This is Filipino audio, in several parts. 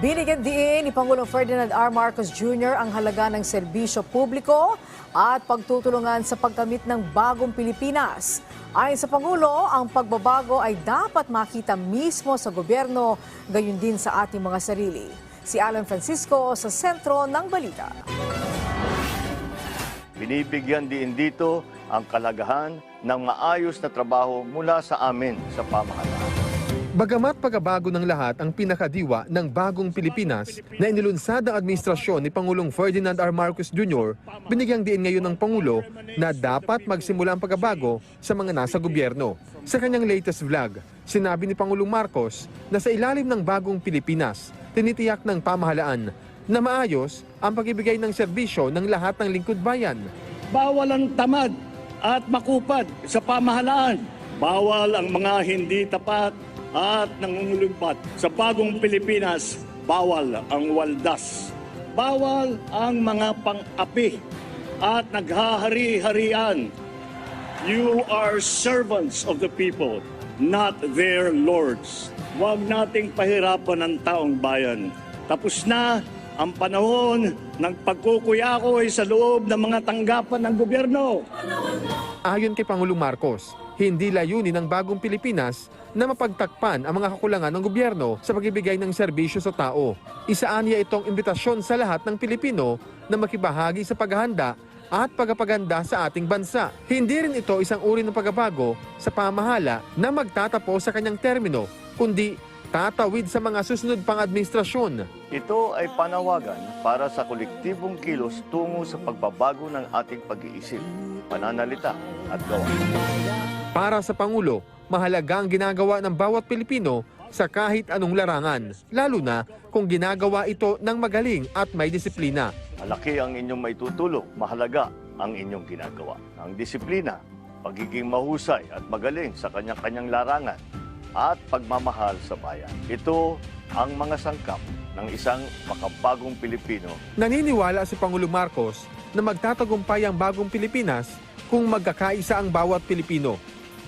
Binigyan din ni Pangulong Ferdinand R. Marcos Jr. ang halaga ng serbisyo publiko at pagtutulungan sa pagkamit ng bagong Pilipinas. Ayon sa Pangulo, ang pagbabago ay dapat makita mismo sa gobyerno, gayon din sa ating mga sarili. Si Alan Francisco sa sentro ng balita. Binibigyan din dito ang kalagahan ng maayos na trabaho mula sa amin sa pamahalaan. Bagamat pagbabago ng lahat ang pinakadiwa ng bagong Pilipinas na inilunsad ang administrasyon ni Pangulong Ferdinand R. Marcos Jr., binigyang diin ngayon ng Pangulo na dapat magsimula ang pagbabago sa mga nasa gobyerno. Sa kanyang latest vlog, sinabi ni Pangulong Marcos na sa ilalim ng bagong Pilipinas, tinitiyak ng pamahalaan na maayos ang pag-ibigay ng serbisyo ng lahat ng lingkod bayan. Bawal ang tamad at makupad sa pamahalaan. Bawal ang mga hindi tapat at nangungulumpat. Sa bagong Pilipinas, bawal ang waldas. Bawal ang mga pang-api at naghahari-harian. You are servants of the people, not their lords. Huwag nating pahirapan ang taong bayan. Tapos na ang panahon ng pagkukuyakoy sa loob ng mga tanggapan ng gobyerno. Ayon kay Pangulong Marcos, hindi layunin ng bagong Pilipinas na mapagtakpan ang mga kakulangan ng gobyerno sa pagbibigay ng serbisyo sa tao. Isaanya itong imbitasyon sa lahat ng Pilipino na makibahagi sa paghahanda at pagpapaganda sa ating bansa. Hindi rin ito isang uri ng pagbabago sa pamahala na magtatapos sa kanyang termino, kundi tatawid sa mga susunod pang administrasyon. Ito ay panawagan para sa kolektibong kilos tungo sa pagbabago ng ating pag-iisip, pananalita at gawa. Para sa Pangulo, mahalaga ang ginagawa ng bawat Pilipino sa kahit anong larangan, lalo na kung ginagawa ito ng magaling at may disiplina. Malaki ang inyong maitutulong, mahalaga ang inyong ginagawa. Ang disiplina, pagiging mahusay at magaling sa kanyang-kanyang larangan at pagmamahal sa bayan. Ito ang mga sangkap ng isang makabagong Pilipino. Naniniwala si Pangulong Marcos na magtatagumpay ang bagong Pilipinas kung magkakaisa ang bawat Pilipino.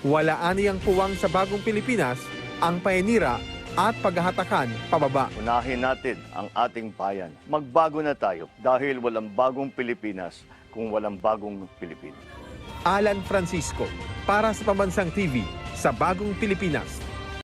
Wala aniyang puwang sa bagong Pilipinas ang paninira at paghahatakan pababa. Unahin natin ang ating bayan. Magbago na tayo dahil walang bagong Pilipinas kung walang bagong Pilipino. Alan Francisco, para sa Pambansang TV, sa Bagong Pilipinas.